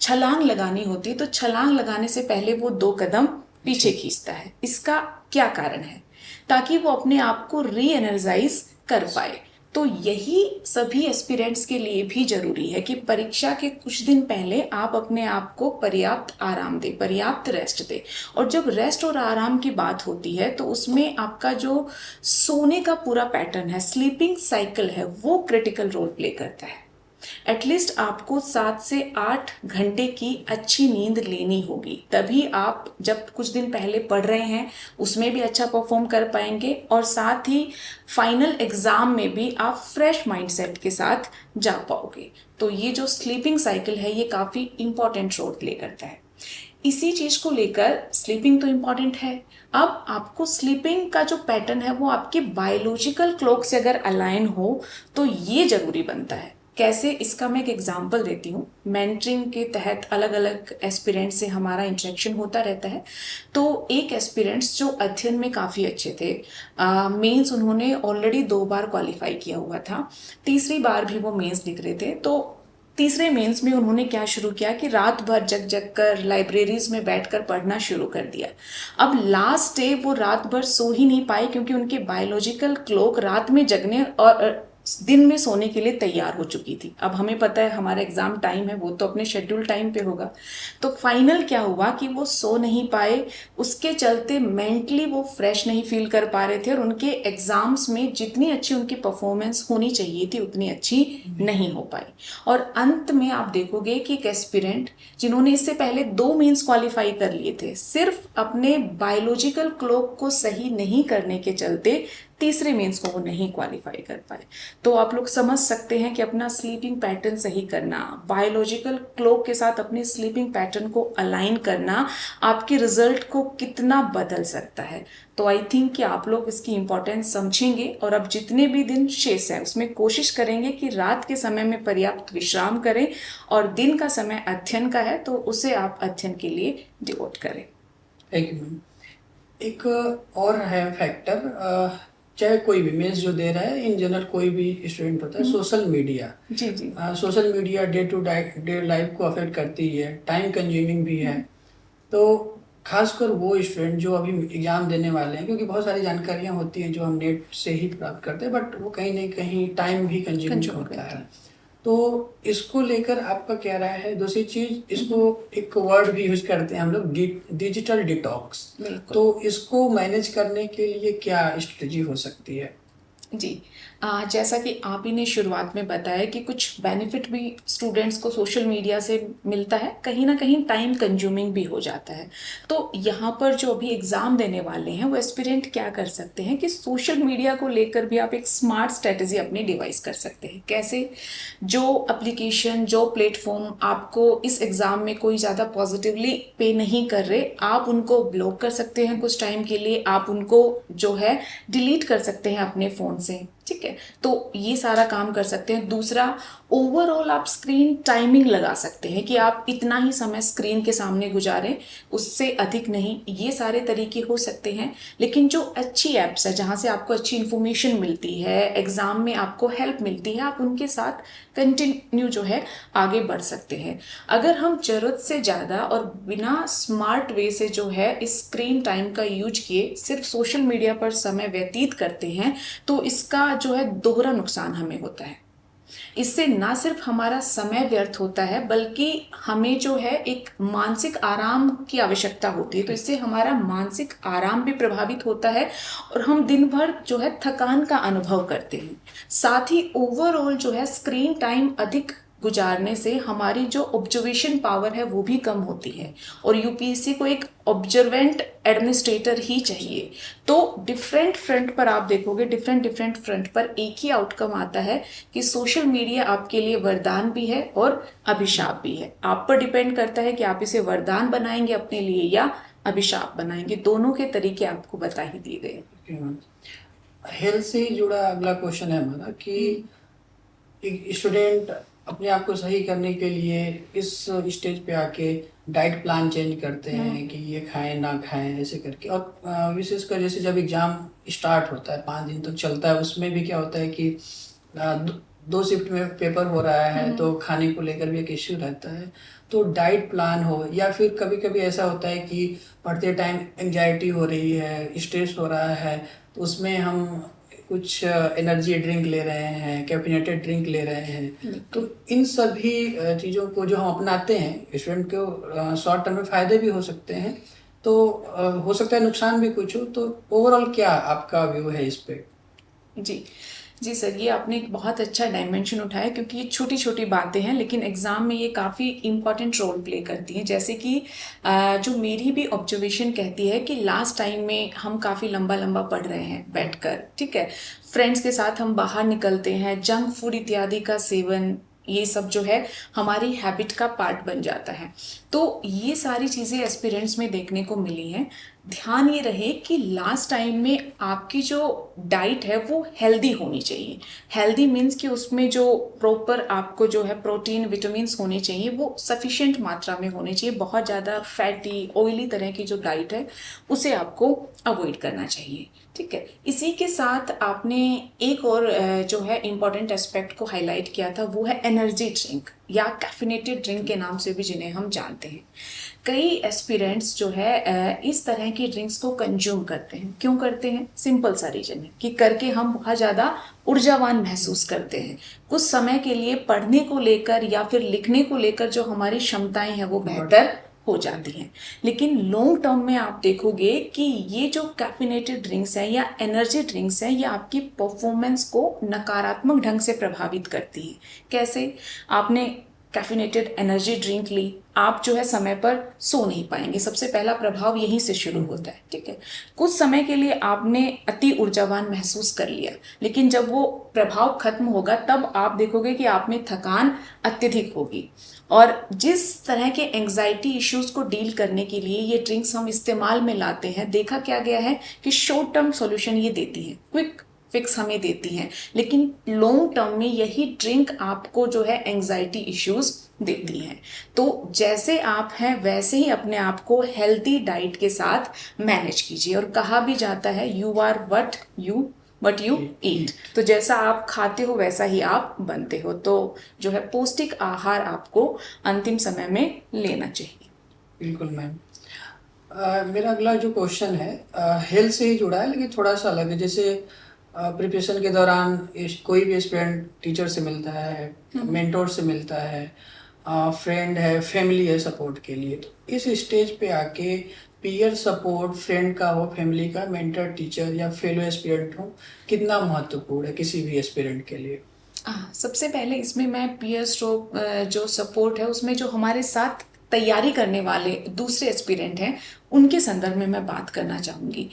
Speaker 2: छलांग लगानी होती है तो छलांग लगाने से पहले वो 2 कदम पीछे खींचता है। इसका क्या कारण है? ताकि वो अपने आप को री एनर्जाइज कर पाए। तो यही सभी एस्पिरेंट्स के लिए भी जरूरी है कि परीक्षा के कुछ दिन पहले आप अपने आप को पर्याप्त आराम दें, पर्याप्त रेस्ट दें। और जब रेस्ट और आराम की बात होती है तो उसमें आपका जो सोने का पूरा पैटर्न है, स्लीपिंग साइकिल है, वो क्रिटिकल रोल प्ले करता है। एटलीस्ट आपको 7 से 8 घंटे की अच्छी नींद लेनी होगी, तभी आप जब कुछ दिन पहले पढ़ रहे हैं उसमें भी अच्छा परफॉर्म कर पाएंगे और साथ ही फाइनल एग्जाम में भी आप फ्रेश माइंडसेट के साथ जा पाओगे। तो ये जो स्लीपिंग साइकिल है ये काफ़ी इंपॉर्टेंट रोल प्ले करता है। इसी चीज को लेकर स्लीपिंग तो इम्पॉर्टेंट है, अब आपको स्लीपिंग का जो पैटर्न है वो आपके बायोलॉजिकल क्लॉक से अगर अलाइन हो तो ये जरूरी बनता है। कैसे, इसका मैं एक एग्जांपल देती हूँ। मेंटरिंग के तहत अलग अलग एस्पिरेंट से हमारा इंटरेक्शन होता रहता है। तो एक एस्पिरेंट्स जो अध्ययन में काफ़ी अच्छे थे, मेंस उन्होंने ऑलरेडी 2 बार क्वालिफाई किया हुआ था, तीसरी बार भी वो मेंस लिख रहे थे। तो तीसरे मेंस में उन्होंने क्या शुरू किया कि रात भर जग जग कर लाइब्रेरीज में बैठकर पढ़ना शुरू कर दिया। अब लास्ट डे वो रात भर सो ही नहीं पाए क्योंकि उनके बायोलॉजिकल क्लॉक रात में जगने और दिन में सोने के लिए तैयार हो चुकी थी। अब हमें पता है हमारा एग्जाम टाइम है वो तो अपने शेड्यूल टाइम पे होगा। तो फाइनल क्या हुआ कि वो सो नहीं पाए, उसके चलते मेंटली वो फ्रेश नहीं फील कर पा रहे थे और उनके एग्जाम्स में जितनी अच्छी उनकी परफॉर्मेंस होनी चाहिए थी उतनी अच्छी नहीं हो पाई। और अंत में आप देखोगे कि एक एस्पिरेंट जिन्होंने इससे पहले 2 मेंस क्वालिफाई कर लिए थे, सिर्फ अपने बायोलॉजिकल क्लॉक को सही नहीं करने के चलते तीसरे मेंस को वो नहीं क्वालिफाई कर पाए। तो आप लोग समझ सकते हैं कि अपना स्लीपिंग पैटर्न सही करना, बायोलॉजिकल क्लॉक के साथ अपने स्लीपिंग पैटर्न को अलाइन करना आपके रिजल्ट को कितना बदल सकता है। तो आई थिंक कि आप लोग इसकी इम्पोर्टेंस समझेंगे और अब जितने भी दिन शेष है उसमें कोशिश करेंगे कि रात के समय में पर्याप्त विश्राम करें और दिन का समय अध्ययन का है तो उसे आप अध्ययन के लिए डिवोट करें।
Speaker 1: Thank you ma'am. एक और है फैक्टर, चाहे कोई भी मेंस जो दे रहा है, इन जनरल कोई भी स्टूडेंट होता है, सोशल मीडिया।
Speaker 2: जी जी।
Speaker 1: Social media day to day life को अफेक्ट करती है, टाइम कंज्यूमिंग भी है। तो खासकर वो स्टूडेंट जो अभी एग्ज़ाम देने वाले हैं, क्योंकि बहुत सारी जानकारियाँ होती हैं जो हम नेट से ही प्राप्त करते हैं, बट वो कहीं न कहीं टाइम भी कंज्यूमिंग
Speaker 2: कंज्यूम
Speaker 1: होता
Speaker 2: करती
Speaker 1: है।
Speaker 2: है।
Speaker 1: तो इसको लेकर आपका क्या राय है? दूसरी चीज़, इसको एक वर्ड भी यूज़ करते हैं हम लोग, डिजिटल डिटॉक्स।
Speaker 2: बिल्कुल।
Speaker 1: तो इसको मैनेज करने के लिए क्या स्ट्रेटजी हो सकती है?
Speaker 2: जी। जैसा कि आप ही ने शुरुआत में बताया कि कुछ बेनिफिट भी स्टूडेंट्स को सोशल मीडिया से मिलता है, कहीं ना कहीं टाइम कंज्यूमिंग भी हो जाता है। तो यहाँ पर जो अभी एग्ज़ाम देने वाले हैं वो एस्पिरेंट क्या कर सकते हैं कि सोशल मीडिया को लेकर भी आप एक स्मार्ट स्ट्रेटजी अपनी डिवाइस कर सकते हैं। कैसे? जो एप्लीकेशन, जो प्लेटफॉर्म आपको इस एग्ज़ाम में कोई ज़्यादा पॉजिटिवली पे नहीं कर रहे, आप उनको ब्लॉक कर सकते हैं कुछ टाइम के लिए, आप उनको जो है डिलीट कर सकते हैं अपने फ़ोन से। ठीक है, तो ये सारा काम कर सकते हैं। दूसरा, ओवरऑल आप स्क्रीन टाइमिंग लगा सकते हैं कि आप इतना ही समय स्क्रीन के सामने गुजारें, उससे अधिक नहीं। ये सारे तरीके हो सकते हैं। लेकिन जो अच्छी ऐप्स है जहाँ से आपको अच्छी इन्फॉर्मेशन मिलती है, एग्जाम में आपको हेल्प मिलती है, आप उनके साथ कंटिन्यू जो है आगे बढ़ सकते हैं। अगर हम ज़रूरत से ज़्यादा और बिना स्मार्ट वे से जो है इस स्क्रीन टाइम का यूज किए सिर्फ सोशल मीडिया पर समय व्यतीत करते हैं, तो इसका जो है दोहरा नुकसान हमें होता है। इससे ना सिर्फ हमारा समय व्यर्थ होता है, बल्कि हमें जो है एक मानसिक आराम की आवश्यकता होती है। तो इससे हमारा मानसिक आराम भी प्रभावित होता है और हम दिन भर जो है थकान का अनुभव करते हैं। साथ ही ओवरऑल जो है स्क्रीन टाइम अधिक गुजारने से हमारी जो ऑब्जर्वेशन पावर है वो भी कम होती है, और यूपीएससी को एक ऑब्जर्वेंट एडमिनिस्ट्रेटर ही चाहिए। तो डिफरेंट फ्रंट पर आप देखोगे, डिफरेंट फ्रंट पर एक ही आउटकम आता है कि सोशल मीडिया आपके लिए वरदान भी है और अभिशाप भी है। आप पर डिपेंड करता है कि आप इसे वरदान बनाएंगे अपने लिए या अभिशाप बनाएंगे। दोनों के तरीके आपको बता ही दिए गए।
Speaker 1: हेल्थ से ही जुड़ा अगला क्वेश्चन है हमारा कि एक स्टूडेंट अपने आप को सही करने के लिए इस स्टेज पे आके डाइट प्लान चेंज करते हैं कि ये खाएं ना खाएं ऐसे करके, और विशेषकर जैसे जब एग्ज़ाम स्टार्ट होता है 5 दिन तक चलता है, उसमें भी क्या होता है कि दो शिफ्ट में पेपर हो रहा है, तो खाने को लेकर भी एक इश्यू रहता है। तो डाइट प्लान हो, या फिर कभी कभी ऐसा होता है कि पढ़ते टाइम एंजाइटी हो रही है, स्ट्रेस हो रहा है, तो उसमें हम कुछ एनर्जी ड्रिंक ले रहे हैं, कैफिनेटेड ड्रिंक ले रहे हैं। तो इन सभी चीज़ों को जो हम अपनाते हैं, स्टूडेंट को शॉर्ट टर्म में फ़ायदे भी हो सकते हैं, तो हो सकता है नुकसान भी कुछ हो। तो ओवरऑल क्या आपका व्यू है इस पे?
Speaker 2: जी सर, ये आपने एक बहुत अच्छा डायमेंशन उठाया, क्योंकि ये छोटी छोटी बातें हैं लेकिन एग्ज़ाम में ये काफ़ी इम्पॉर्टेंट रोल प्ले करती हैं। जैसे कि जो मेरी भी ऑब्जर्वेशन कहती है कि लास्ट टाइम में हम काफ़ी लंबा पढ़ रहे हैं बैठकर, ठीक है, फ्रेंड्स के साथ हम बाहर निकलते हैं, जंक फूड इत्यादि का सेवन, ये सब जो है हमारी हैबिट का पार्ट बन जाता है। तो ये सारी चीज़ें एस्पिरेंट्स में देखने को मिली हैं। ध्यान ये रहे कि लास्ट टाइम में आपकी जो डाइट है वो हेल्दी होनी चाहिए। हेल्दी मीन्स कि उसमें जो प्रॉपर आपको जो है प्रोटीन, विटामिन्स होने चाहिए, वो सफिशिएंट मात्रा में होने चाहिए। बहुत ज़्यादा फैटी, ऑयली तरह की जो डाइट है उसे आपको अवॉइड करना चाहिए। ठीक है, इसी के साथ आपने एक और जो है इम्पॉर्टेंट एस्पेक्ट को हाईलाइट किया था, वो है एनर्जी ड्रिंक या कैफिनेटेड ड्रिंक के नाम से भी जिन्हें हम जानते हैं। कई एस्पिरेंट्स जो है इस तरह की ड्रिंक्स को कंज्यूम करते हैं। क्यों करते हैं? सिंपल सा रीजन है कि करके हम बहुत ज़्यादा ऊर्जावान महसूस करते हैं। कुछ समय के लिए पढ़ने को लेकर या फिर लिखने को लेकर जो हमारी क्षमताएं हैं वो बेहतर हो जाती हैं। लेकिन लॉन्ग टर्म में आप देखोगे कि ये जो कैफिनेटेड ड्रिंक्स है या एनर्जी ड्रिंक्स है, ये आपकी परफॉर्मेंस को नकारात्मक ढंग से प्रभावित करती हैं। कैसे? आपने कैफिनेटेड एनर्जी ड्रिंक ली, आप जो है समय पर सो नहीं पाएंगे। सबसे पहला प्रभाव यहीं से शुरू होता है। ठीक है, कुछ समय के लिए आपने अति ऊर्जावान महसूस कर लिया, लेकिन जब वो प्रभाव खत्म होगा तब आप देखोगे कि आप में थकान अत्यधिक होगी। और जिस तरह के एंग्जाइटी इश्यूज को डील करने के लिए ये ड्रिंक्स हम इस्तेमाल में लाते हैं, देखा क्या गया है कि शॉर्ट टर्म सॉल्यूशन ये देती हैं, क्विक फिक्स हमें देती हैं, लेकिन लॉन्ग टर्म में यही ड्रिंक आपको जो है एंग्जाइटी इश्यूज देती हैं। तो जैसे आप हैं वैसे ही अपने आप को हेल्दी डाइट के साथ मैनेज कीजिए। और कहा भी जाता है you are what you eat. तो जैसा आप खाते हो वैसा ही आप बनते हो। तो जो है पौष्टिक आहार आपको अंतिम समय में लेना चाहिए।
Speaker 1: बिल्कुल मैम। मेरा अगला जो क्वेश्चन है हेल्थ से ही जुड़ा है, लेकिन थोड़ा सा अलग है। जैसे प्रिपरेशन के दौरान कोई भी एस्पिरेंट टीचर से मिलता है, मेंटोर से मिलता है, फ्रेंड है, फैमिली है सपोर्ट के लिए। तो इस स्टेज पे आके पीयर सपोर्ट फ्रेंड का हो, फैमिली का, मेंटर, टीचर या फेलो एस्पिरेंट हो, कितना महत्वपूर्ण है किसी भी एस्पिरेंट के लिए?
Speaker 2: सबसे पहले इसमें मैं पीयर स्ट्रोक जो सपोर्ट है उसमें जो हमारे साथ तैयारी करने वाले दूसरे एस्पिरेंट हैं उनके संदर्भ में मैं बात करना चाहूँगी।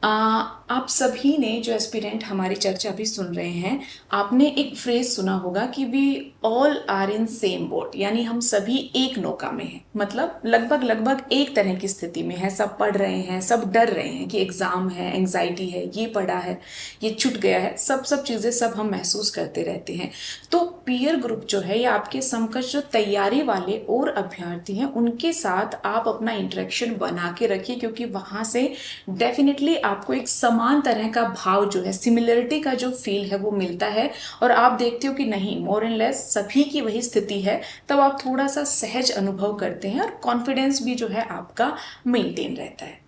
Speaker 2: आप सभी ने जो एस्पिरेंट हमारी चर्चा भी सुन रहे हैं, आपने एक फ्रेज सुना होगा कि we all are in same boat, यानी हम सभी एक नौका में हैं। मतलब लगभग एक तरह की स्थिति में है, सब पढ़ रहे हैं, सब डर रहे हैं कि एग्जाम है, एंग्जाइटी है, ये पढ़ा है, ये छूट गया है, सब चीज़ें सब हम महसूस करते रहते हैं। तो पीयर ग्रुप जो है या आपके समकक्ष जो तैयारी वाले और अभ्यर्थी हैं उनके साथ आप अपना इंटरेक्शन बना के रखिए, क्योंकि वहाँ से डेफिनेटली आपको एक समान तरह का भाव जो है, सिमिलरिटी का जो फील है वो मिलता है। और आप देखते हो कि नहीं, मोर एंड लेस सभी की वही स्थिति है, तब आप थोड़ा सा सहज अनुभव करते हैं और कॉन्फिडेंस भी जो है आपका मेंटेन रहता है।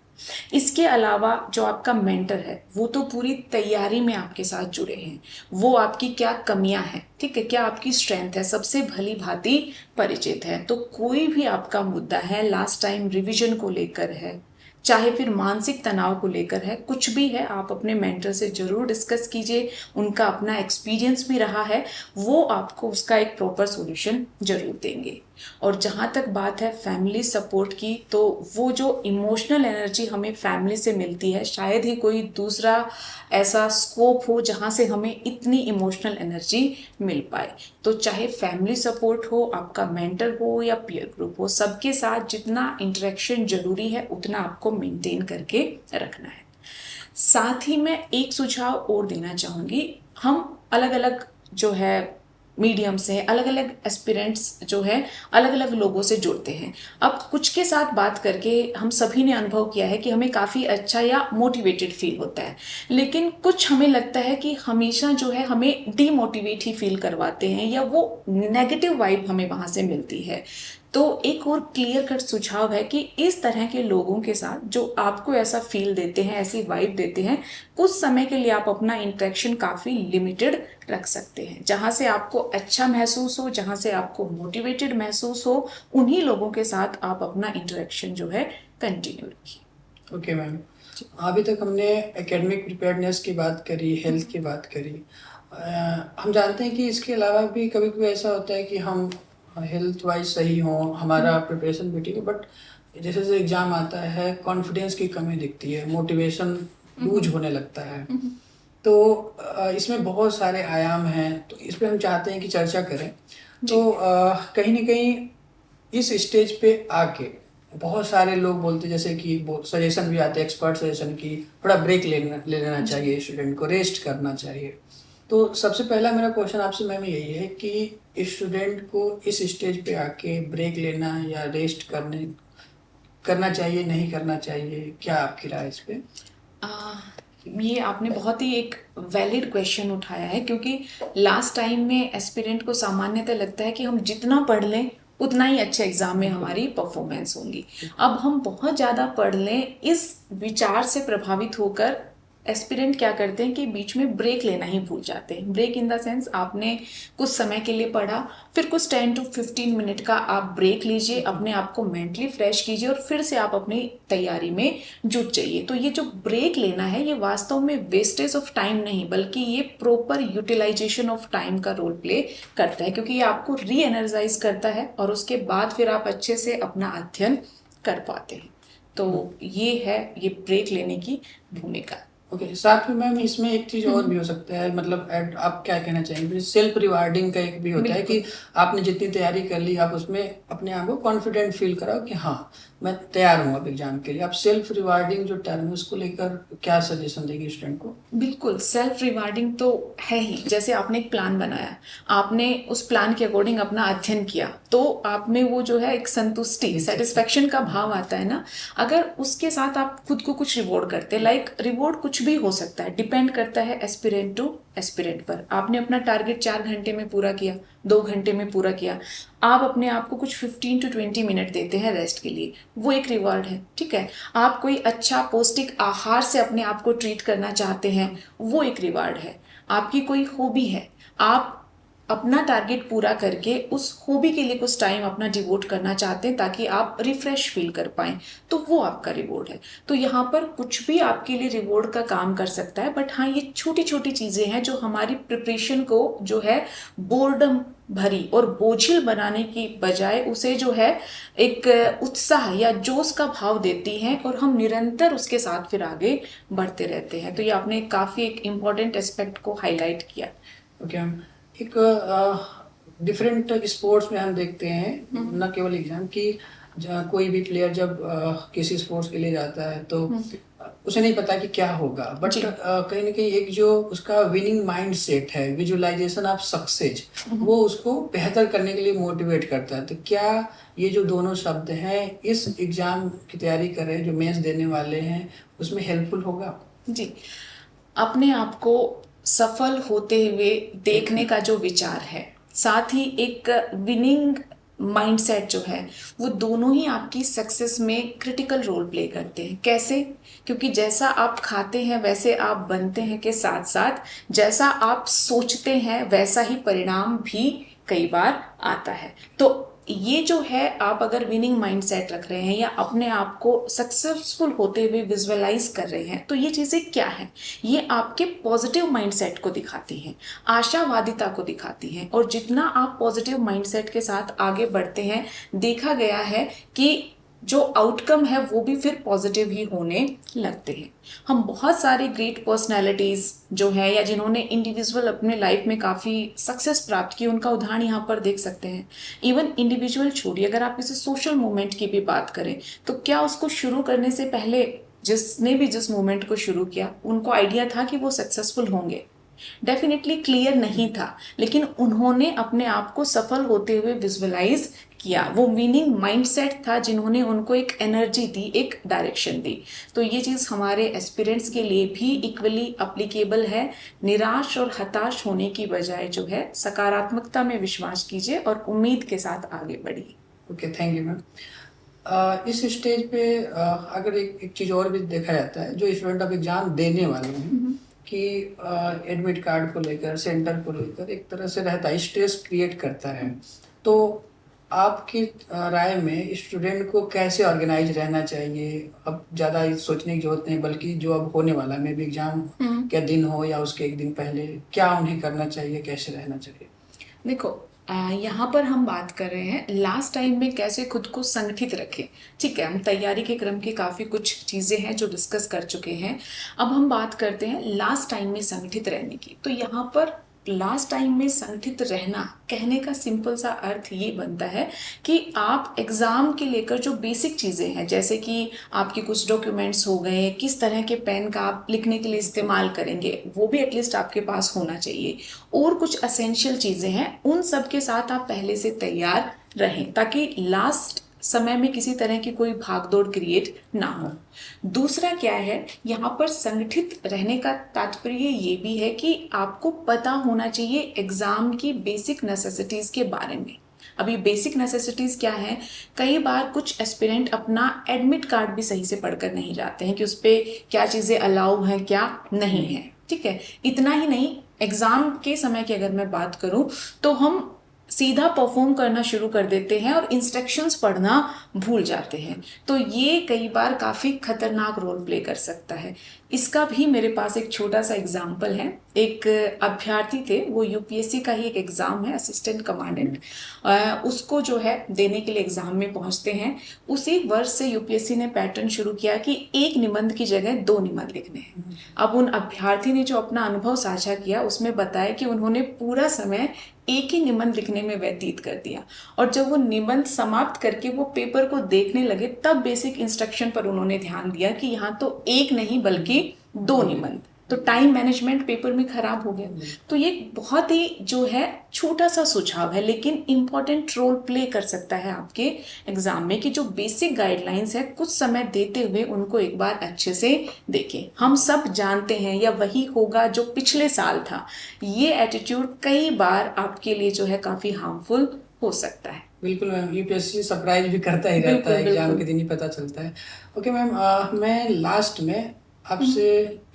Speaker 2: इसके अलावा जो आपका मेंटर है वो तो पूरी तैयारी में आपके साथ जुड़े हैं, वो आपकी क्या कमियां हैं, ठीक है, क्या आपकी स्ट्रेंथ है, सबसे भली भांति परिचित है। तो कोई भी आपका मुद्दा है, लास्ट टाइम रिवीजन को लेकर है, चाहे फिर मानसिक तनाव को लेकर है, कुछ भी है, आप अपने मेंटर से जरूर डिस्कस कीजिए। उनका अपना एक्सपीरियंस भी रहा है, वो आपको उसका एक प्रॉपर सॉल्यूशन जरूर देंगे। और जहाँ तक बात है फैमिली सपोर्ट की, तो वो जो इमोशनल एनर्जी हमें फैमिली से मिलती है, शायद ही कोई दूसरा ऐसा स्कोप हो जहाँ से हमें इतनी इमोशनल एनर्जी मिल पाए। तो चाहे फैमिली सपोर्ट हो, आपका मेंटर हो या पीयर ग्रुप हो, सबके साथ जितना इंटरेक्शन जरूरी है उतना आपको मेंटेन करके रखना है। साथ ही मैं एक सुझाव और देना चाहूँगी, हम अलग अलग जो है मीडियम से, अलग अलग एस्पिरेंट्स जो है अलग अलग लोगों से जुड़ते हैं। अब कुछ के साथ बात करके हम सभी ने अनुभव किया है कि हमें काफ़ी अच्छा या मोटिवेटेड फील होता है, लेकिन कुछ हमें लगता है कि हमेशा जो है हमें डीमोटिवेट ही फील करवाते हैं या वो नेगेटिव वाइब हमें वहाँ से मिलती है। तो एक और क्लियर कट सुझाव है कि इस तरह के लोगों के साथ जो आपको ऐसा फील देते हैं, ऐसी वाइब देते हैं, कुछ समय के लिए आप अपना इंटरेक्शन काफ़ी लिमिटेड रख सकते हैं। जहाँ से आपको अच्छा महसूस हो, जहाँ से आपको मोटिवेटेड महसूस हो, उन्हीं लोगों के साथ आप अपना इंटरेक्शन जो है कंटिन्यू रखिए।
Speaker 1: ओके मैम, अभी तक हमने एकेडमिक प्रिपेयर्डनेस की बात करी, हेल्थ की बात करी। हम जानते हैं कि इसके अलावा भी कभी कभी ऐसा होता है कि हम हेल्थ वाइज सही हों, हमारा प्रिपरेशन भी ठीक है, बट जैसे जैसे एग्ज़ाम आता है कॉन्फिडेंस की कमी दिखती है, मोटिवेशन लूज होने लगता है। तो इसमें बहुत सारे आयाम हैं, तो इस पर हम चाहते हैं कि चर्चा करें। तो कहीं ना कहीं इस स्टेज पे आके बहुत सारे लोग बोलते, जैसे कि सजेशन भी आते हैं, एक्सपर्ट सजेशन की थोड़ा ब्रेक ले लेना चाहिए, स्टूडेंट को रेस्ट करना चाहिए। तो सबसे पहला मेरा क्वेश्चन आपसे मैम यही है कि स्टूडेंट को इस स्टेज पे आके ब्रेक लेना या रेस्ट करना चाहिए, नहीं करना चाहिए, क्या आपकी राय इस पे?
Speaker 2: ये आपने बहुत ही एक वैलिड क्वेश्चन उठाया है, क्योंकि लास्ट टाइम में एस्पिरेंट को सामान्यतः लगता है कि हम जितना पढ़ लें उतना ही अच्छे एग्जाम में हमारी परफॉर्मेंस होगी। अब हम बहुत ज़्यादा पढ़ लें, इस विचार से प्रभावित होकर एस्पिरेंट क्या करते हैं कि बीच में ब्रेक लेना ही भूल जाते हैं। ब्रेक इन द सेंस, आपने कुछ समय के लिए पढ़ा, फिर कुछ 10 to 15 मिनट का आप ब्रेक लीजिए, अपने आप को मेंटली फ्रेश कीजिए और फिर से आप अपनी तैयारी में जुट जाइए। तो ये जो ब्रेक लेना है ये वास्तव में वेस्टेज ऑफ टाइम नहीं, बल्कि ये प्रॉपर यूटिलाइजेशन ऑफ टाइम का रोल प्ले करता है, क्योंकि ये आपको री एनर्जाइज करता है और उसके बाद फिर आप अच्छे से अपना अध्ययन कर पाते हैं। तो ये है ये ब्रेक लेने की भूमिका।
Speaker 1: ओके, साथ में मैम इसमें एक चीज़ और भी हो सकता है, मतलब आप क्या कहना चाहेंगे, सेल्फ रिवार्डिंग का एक भी होता है कि आपने जितनी तैयारी कर ली आप उसमें अपने आप को कॉन्फिडेंट फील कराओ कि हाँ मैं तैयार हूँ अब एग्जाम के लिए। आप सेल्फ रिवार्डिंग जो टर्म है उसको लेकर क्या सजेशन देंगे स्टूडेंट को?
Speaker 2: बिल्कुल, सेल्फ रिवार्डिंग तो है ही। जैसे आपने एक प्लान बनाया, आपने उस प्लान के अकॉर्डिंग अपना अध्ययन किया, तो आप में वो जो है एक संतुष्टि, सेटिस्फेक्शन का भाव आता है ना। अगर उसके साथ आप खुद को कुछ रिवॉर्ड करते हैं, लाइक रिवॉर्ड कुछ भी हो सकता है, डिपेंड करता है एस्पिरेंट टू एस्पिरेंट पर। आपने अपना टारगेट 4 घंटे में पूरा किया, 2 घंटे में पूरा किया, आप अपने आप को कुछ 15 to 20 मिनट देते हैं रेस्ट के लिए, वो एक रिवॉर्ड है, ठीक है। आप कोई अच्छा पौष्टिक आहार से अपने आप को ट्रीट करना चाहते हैं, वो एक रिवॉर्ड है। आपकी कोई हॉबी है, आप अपना टारगेट पूरा करके उस हॉबी के लिए कुछ टाइम अपना डिवोट करना चाहते हैं ताकि आप रिफ्रेश फील कर पाएं, तो वो आपका रिवॉर्ड है। तो यहाँ पर कुछ भी आपके लिए रिवॉर्ड का काम कर सकता है, बट हाँ ये छोटी छोटी चीज़ें हैं जो हमारी प्रिपरेशन को जो है बोर्डम भरी और बोझिल बनाने की बजाय उसे जो है एक उत्साह या जोश का भाव देती हैं, और हम निरंतर उसके साथ फिर आगे बढ़ते रहते हैं। तो ये आपने काफ़ी एक इम्पॉर्टेंट एस्पेक्ट को हाईलाइट किया।
Speaker 1: ओके मैम, एक डिफरेंट स्पोर्ट्स में हम देखते हैं, न केवल एग्जाम की, कोई भी प्लेयर जब किसी स्पोर्ट्स के लिए जाता है तो उसे नहीं पता कि क्या होगा, बट कहीं ना कहीं एक जो उसका विनिंग माइंड सेट है, विजुअलाइजेशन ऑफ सक्सेस, वो उसको बेहतर करने के लिए मोटिवेट करता है। तो क्या ये जो दोनों शब्द हैं इस एग्जाम की तैयारी कर रहे हैं, जो मेंस देने वाले हैं, उसमें हेल्पफुल होगा?
Speaker 2: जी, अपने आप को सफल होते हुए देखने का जो विचार है, साथ ही एक विनिंग माइंडसेट जो है, वो दोनों ही आपकी सक्सेस में क्रिटिकल रोल प्ले करते हैं। कैसे? क्योंकि जैसा आप खाते हैं वैसे आप बनते हैं के साथ साथ जैसा आप सोचते हैं वैसा ही परिणाम भी कई बार आता है। तो ये जो है, आप अगर विनिंग माइंडसेट रख रहे हैं या अपने आप को सक्सेसफुल होते हुए विजुअलाइज कर रहे हैं, तो ये चीज़ें क्या हैं? ये आपके पॉजिटिव माइंडसेट को दिखाती हैं, आशावादिता को दिखाती हैं। और जितना आप पॉजिटिव माइंडसेट के साथ आगे बढ़ते हैं, देखा गया है कि जो आउटकम है वो भी फिर पॉजिटिव ही होने लगते हैं। हम बहुत सारे ग्रेट पर्सनालिटीज़ जो है या जिन्होंने इंडिविजुअल अपने लाइफ में काफ़ी सक्सेस प्राप्त की, उनका उदाहरण यहाँ पर देख सकते हैं। इवन इंडिविजुअल छोड़िए, अगर आप किसी सोशल मूवमेंट की भी बात करें, तो क्या उसको शुरू करने से पहले जिसने भी जिस मूवमेंट को शुरू किया, उनको आइडिया था कि वो सक्सेसफुल होंगे? डेफिनेटली क्लियर नहीं था, लेकिन उन्होंने अपने आप को सफल होते हुए विजुअलाइज किया। वो विनिंग माइंडसेट था जिन्होंने उनको एक एनर्जी दी, एक डायरेक्शन दी। तो ये चीज़ हमारे एस्पिरेंट्स के लिए भी इक्वली अप्लीकेबल है। निराश और हताश होने की बजाय जो है सकारात्मकता में विश्वास कीजिए और उम्मीद के साथ आगे बढ़िए।
Speaker 1: Okay, thank you ma'am. इस स्टेज पे अगर एक चीज़ और भी देखा जाता है, जो स्टूडेंट अब एग्ज़ाम देने वाले हैं, कि एडमिट कार्ड को लेकर, सेंटर को लेकर एक तरह से रहता है, स्ट्रेस क्रिएट करता है। तो आपकी राय में स्टूडेंट को कैसे ऑर्गेनाइज रहना चाहिए? अब ज़्यादा सोचने की जरूरत नहीं, बल्कि जो अब होने वाला है, मे भी एग्जाम के दिन हो या उसके एक दिन पहले, क्या उन्हें करना चाहिए, कैसे रहना चाहिए?
Speaker 2: देखो, यहाँ पर हम बात कर रहे हैं लास्ट टाइम में कैसे खुद को संगठित रखें। ठीक है, हम तैयारी के क्रम की काफ़ी कुछ चीज़ें हैं जो डिस्कस कर चुके हैं। अब हम बात करते हैं लास्ट टाइम में संगठित रहने की। तो यहाँ पर लास्ट टाइम में संगठित रहना कहने का सिंपल सा अर्थ ये बनता है कि आप एग्ज़ाम के लेकर जो बेसिक चीज़ें हैं, जैसे कि आपके कुछ डॉक्यूमेंट्स हो गए, किस तरह के पेन का आप लिखने के लिए इस्तेमाल करेंगे, वो भी एटलीस्ट आपके पास होना चाहिए। और कुछ असेंशियल चीज़ें हैं, उन सब के साथ आप पहले से तैयार रहें ताकि लास्ट समय में किसी तरह की कोई भागदौड़ क्रिएट ना हो। दूसरा क्या है, यहाँ पर संगठित रहने का तात्पर्य ये भी है कि आपको पता होना चाहिए एग्जाम की बेसिक नेसेसिटीज़ के बारे में। अभी बेसिक नेसेसिटीज़ क्या है, कई बार कुछ एस्पिरेंट अपना एडमिट कार्ड भी सही से पढ़कर नहीं जाते हैं कि उस पर क्या चीज़ें अलाउ हैं, क्या नहीं है। ठीक है, इतना ही नहीं, एग्ज़ाम के समय की अगर मैं बात करूँ तो हम सीधा परफॉर्म करना शुरू कर देते हैं और इंस्ट्रक्शंस पढ़ना भूल जाते हैं। तो ये कई बार काफ़ी खतरनाक रोल प्ले कर सकता है। इसका भी मेरे पास एक छोटा सा एग्जाम्पल है। एक अभ्यर्थी थे, वो यूपीएससी का ही एक एग्ज़ाम है, असिस्टेंट कमांडेंट, उसको जो है देने के लिए एग्ज़ाम में पहुंचते हैं। उसी वर्ष से यूपीएससी ने पैटर्न शुरू किया कि एक निबंध की जगह 2 निबंध लिखने हैं। अब उन अभ्यर्थी ने जो अपना अनुभव साझा किया उसमें बताया कि उन्होंने पूरा समय एक ही निबंध लिखने में व्यतीत कर दिया, और जब वो निबंध समाप्त करके वो पेपर को देखने लगे तब बेसिक इंस्ट्रक्शन पर उन्होंने ध्यान दिया कि यहाँ तो एक नहीं बल्कि 2 निबंध तो टाइम मैनेजमेंट पेपर में खराब हो गया। तो ये बहुत ही जो है छोटा सा सुझाव है, लेकिन इम्पॉर्टेंट रोल प्ले कर सकता है आपके एग्जाम में, कि जो बेसिक गाइडलाइंस है कुछ समय देते हुए उनको एक बार अच्छे से देखें। हम सब जानते हैं या वही होगा जो पिछले साल था, ये एटीट्यूड कई बार आपके लिए जो है काफ़ी हार्मफुल हो सकता है।
Speaker 1: बिल्कुल मैम, यूपीएससी सरप्राइज भी करता ही रहता है, एग्जाम के दिन ही पता चलता है। ओके मैम, मैं लास्ट में आपसे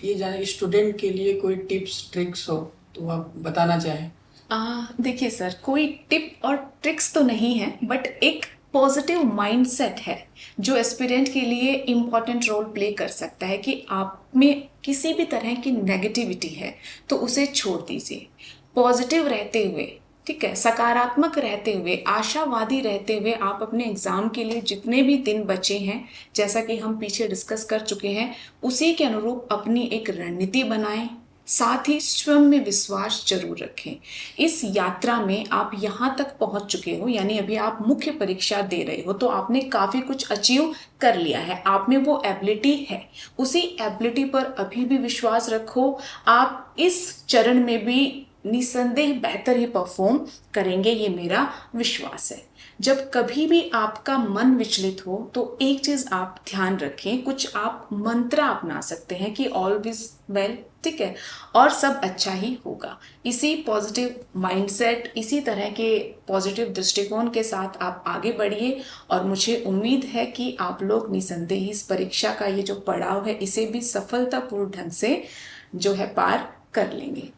Speaker 1: ये जाने, स्टूडेंट के लिए कोई टिप्स ट्रिक्स हो तो आप बताना चाहें।
Speaker 2: देखिए सर, कोई टिप और ट्रिक्स तो नहीं है, बट एक पॉजिटिव माइंडसेट है जो एस्पिरेंट के लिए इम्पॉर्टेंट रोल प्ले कर सकता है, कि आप में किसी भी तरह की नेगेटिविटी है तो उसे छोड़ दीजिए। पॉजिटिव रहते हुए, ठीक है, सकारात्मक रहते हुए, आशावादी रहते हुए आप अपने एग्ज़ाम के लिए जितने भी दिन बचे हैं, जैसा कि हम पीछे डिस्कस कर चुके हैं, उसी के अनुरूप अपनी एक रणनीति बनाएं। साथ ही स्वयं में विश्वास जरूर रखें। इस यात्रा में आप यहाँ तक पहुँच चुके हो, यानी अभी आप मुख्य परीक्षा दे रहे हो, तो आपने काफ़ी कुछ अचीव कर लिया है, आप में वो एबिलिटी है। उसी एबिलिटी पर अभी भी विश्वास रखो। आप इस चरण में भी निसंदेह बेहतर ही परफॉर्म करेंगे, ये मेरा विश्वास है। जब कभी भी आपका मन विचलित हो तो एक चीज़ आप ध्यान रखें, कुछ आप मंत्र अपना सकते हैं कि ऑल इज वेल, ठीक है, और सब अच्छा ही होगा। इसी पॉजिटिव माइंडसेट, इसी तरह के पॉजिटिव दृष्टिकोण के साथ आप आगे बढ़िए, और मुझे उम्मीद है कि आप लोग निसंदेह इस परीक्षा का ये जो पड़ाव है इसे भी सफलतापूर्ण ढंग से जो है पार कर लेंगे।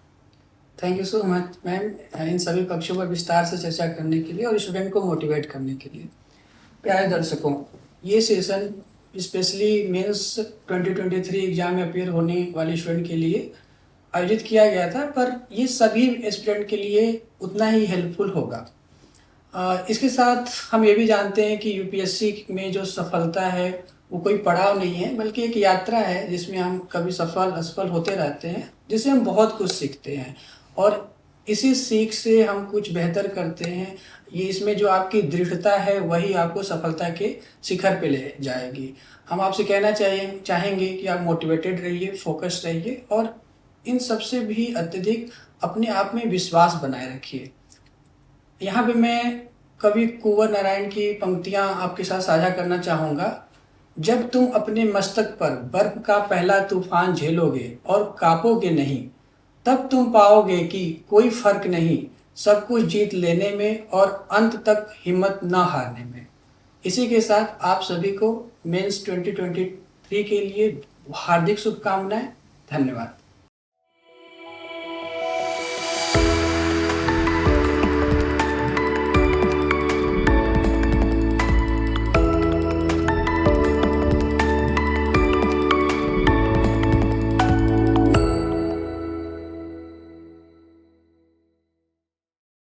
Speaker 1: Thank you so much ma'am, इन सभी पक्षों पर विस्तार से चर्चा करने के लिए और स्टूडेंट को मोटिवेट करने के लिए। प्यारे दर्शकों, ये सेशन स्पेशली मेंस 2023 एग्जाम में अपेयर होने वाले स्टूडेंट के लिए आयोजित किया गया था, पर ये सभी एस्पिरेंट के लिए उतना ही हेल्पफुल होगा। इसके साथ हम ये भी जानते हैं कि यूपीएससी में जो सफलता है वो कोई पड़ाव नहीं है, बल्कि एक यात्रा है जिसमें हम कभी सफल असफल होते रहते हैं, जिससे हम बहुत कुछ सीखते हैं और इसी सीख से हम कुछ बेहतर करते हैं। ये इसमें जो आपकी दृढ़ता है वही आपको सफलता के शिखर पे ले जाएगी। हम आपसे कहना चाहेंगे कि आप मोटिवेटेड रहिए, फोकस्ड रहिए और इन सबसे भी अत्यधिक अपने आप में विश्वास बनाए रखिए। यहाँ पे मैं कवि कुंवर नारायण की पंक्तियाँ आपके साथ साझा करना चाहूँगा। जब तुम अपने मस्तक पर बर्फ का पहला तूफान झेलोगे और कांपोगे नहीं, तब तुम पाओगे कि कोई फर्क नहीं सब कुछ जीत लेने में और अंत तक हिम्मत न हारने में। इसी के साथ आप सभी को मेंस 2023 के लिए हार्दिक शुभकामनाएं। धन्यवाद।